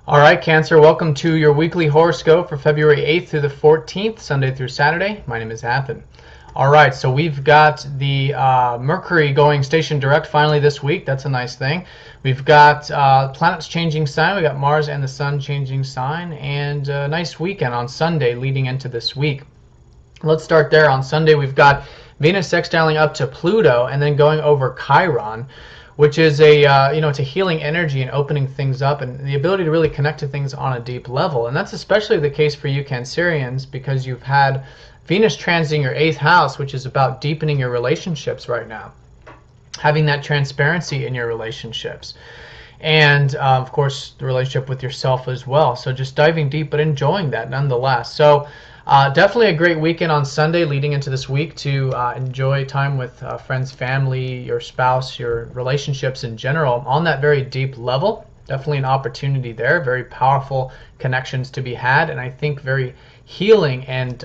All right, Cancer, welcome to your weekly horoscope for February 8th through the 14th, Sunday through Saturday. My name is Athen. All right, so we've got the Mercury going station direct finally this week. That's a nice thing. We've got planets changing sign. We got Mars and the Sun changing sign, and a nice weekend on Sunday leading into this week. Let's start there. On Sunday, we've got Venus sextiling up to Pluto and then going over Chiron, which is a it's a healing energy and opening things up and the ability to really connect to things on a deep level. And that's especially the case for you Cancerians, because you've had Venus transiting your 8th house, which is about deepening your relationships right now, having that transparency in your relationships, and of course the relationship with yourself as well. So just diving deep but enjoying that nonetheless. So definitely a great weekend on Sunday leading into this week to enjoy time with friends, family, your spouse, your relationships in general on that very deep level. Definitely an opportunity there, very powerful connections to be had, and I think very healing and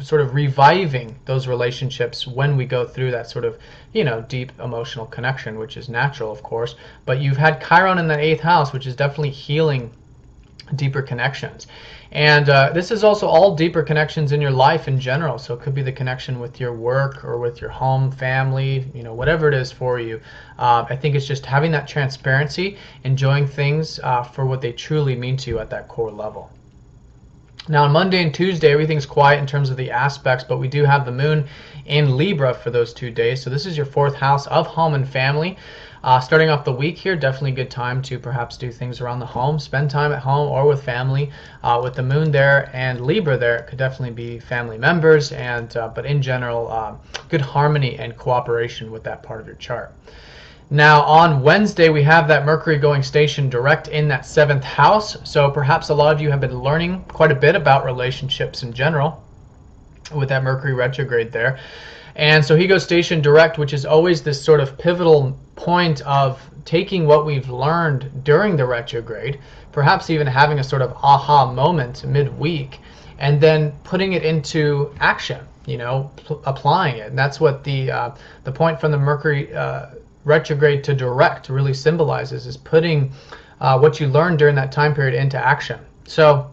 sort of reviving those relationships when we go through that sort of deep emotional connection, which is natural, of course. But you've had Chiron in that 8th house, which is definitely healing deeper connections. And this is also all deeper connections in your life in general. So it could be the connection with your work or with your home, family, whatever it is for you. I think it's just having that transparency, enjoying things for what they truly mean to you at that core level. Now on Monday and Tuesday, everything's quiet in terms of the aspects, but we do have the moon in Libra for those 2 days. So this is your 4th house of home and family. Starting off the week here, definitely a good time to perhaps do things around the home, spend time at home or with family. With the moon there and Libra there, it could definitely be family members, and but in general, good harmony and cooperation with that part of your chart. Now on Wednesday, we have that Mercury going station direct in that 7th house. So perhaps a lot of you have been learning quite a bit about relationships in general with that Mercury retrograde there. And so he goes station direct, which is always this sort of pivotal point of taking what we've learned during the retrograde, perhaps even having a sort of aha moment midweek, and then putting it into action, applying it. And that's what the point from the Mercury retrograde to direct really symbolizes, is putting what you learned during that time period into action. So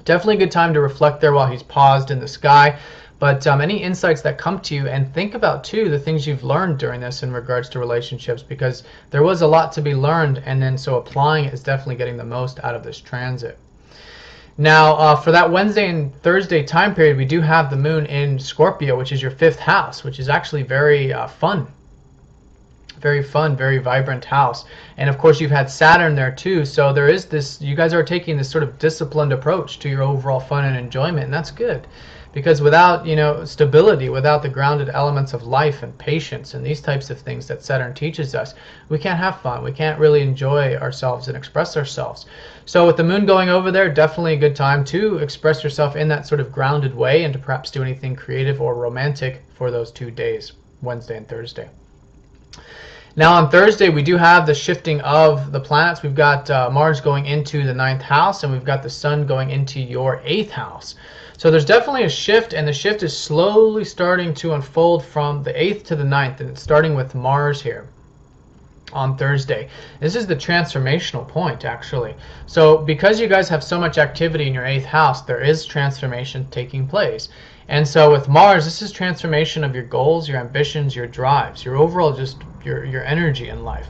definitely a good time to reflect there while he's paused in the sky. But any insights that come to you, and think about too the things you've learned during this in regards to relationships, because there was a lot to be learned, and then so applying it is definitely getting the most out of this transit. Now for that Wednesday and Thursday time period, we do have the moon in Scorpio, which is your 5th house, which is actually very fun. Very fun, very vibrant house. And of course you've had Saturn there too, so there is this, you guys are taking this sort of disciplined approach to your overall fun and enjoyment, and that's good. Because without stability, without the grounded elements of life and patience and these types of things that Saturn teaches us, we can't have fun. We can't really enjoy ourselves and express ourselves. So with the moon going over there, definitely a good time to express yourself in that sort of grounded way, and to perhaps do anything creative or romantic for those 2 days, Wednesday and Thursday. Now on Thursday, we do have the shifting of the planets. We've got Mars going into the 9th house, and we've got the Sun going into your 8th house. So there's definitely a shift, and the shift is slowly starting to unfold from the 8th to the 9th, and it's starting with Mars here on Thursday. This is the transformational point, actually. So because you guys have so much activity in your 8th house, there is transformation taking place. And so with Mars, this is transformation of your goals, your ambitions, your drives, your overall just your energy in life.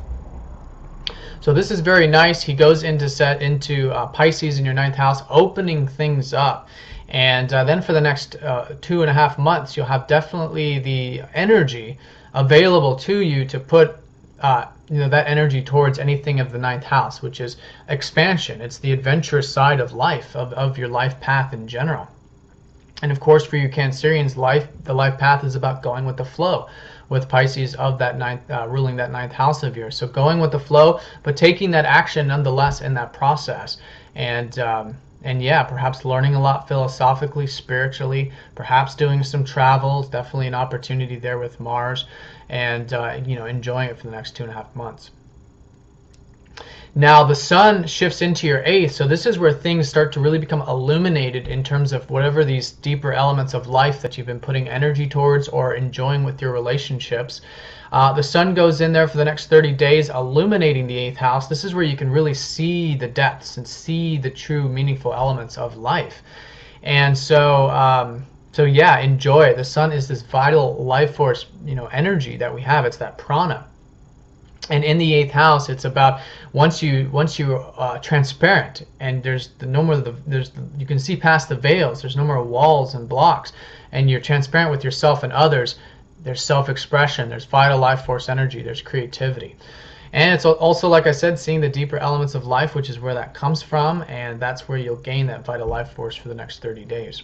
So this is very nice. He goes into Pisces in your 9th house, opening things up. And then for the next 2.5 months, you'll have definitely the energy available to you to put that energy towards anything of the 9th house, which is expansion. It's the adventurous side of life, of your life path in general. And of course, for you Cancerians, the life path is about going with the flow, with Pisces of that ruling that 9th house of yours. So going with the flow, but taking that action nonetheless in that process. And yeah, perhaps learning a lot philosophically, spiritually, perhaps doing some travels, definitely an opportunity there with Mars, and enjoying it for the next 2.5 months. Now the sun shifts into your 8th, so this is where things start to really become illuminated in terms of whatever these deeper elements of life that you've been putting energy towards or enjoying with your relationships. The sun goes in there for the next 30 days, illuminating the 8th house. This is where you can really see the depths and see the true meaningful elements of life. And so, yeah, enjoy. The sun is this vital life force, energy that we have. It's that prana. And in the 8th house, it's about once you're transparent, and there's no more you can see past the veils. There's no more walls and blocks, and you're transparent with yourself and others. There's self-expression. There's vital life force energy. There's creativity, and it's also, like I said, seeing the deeper elements of life, which is where that comes from, and that's where you'll gain that vital life force for the next 30 days.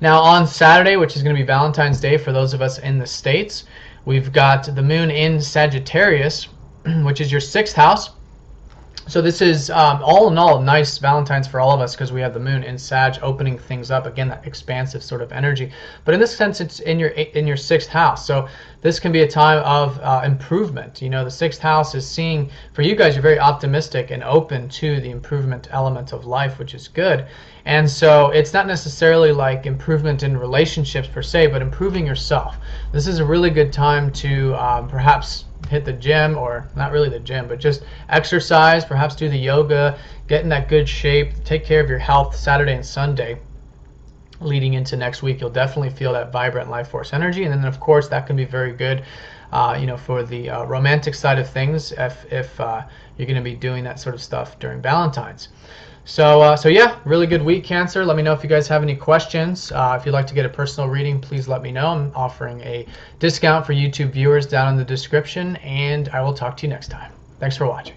Now on Saturday, which is going to be Valentine's Day for those of us in the States, we've got the moon in Sagittarius, which is your 6th house. So this is all in all nice Valentine's for all of us because we have the moon in Sag opening things up. Again, that expansive sort of energy. But in this sense, it's in your 6th house. So this can be a time of improvement. The 6th house is seeing, for you guys, you're very optimistic and open to the improvement element of life, which is good. And so it's not necessarily like improvement in relationships per se, but improving yourself. This is a really good time to perhaps hit the gym, or not really the gym, but just exercise, perhaps do the yoga, get in that good shape, take care of your health Saturday and Sunday. Leading into next week, you'll definitely feel that vibrant life force energy. And then, of course, that can be very good for the romantic side of things if you're going to be doing that sort of stuff during Valentine's. So yeah, really good week, Cancer. Let me know if you guys have any questions. If you'd like to get a personal reading, please let me know. I'm offering a discount for YouTube viewers down in the description, and I will talk to you next time. Thanks for watching.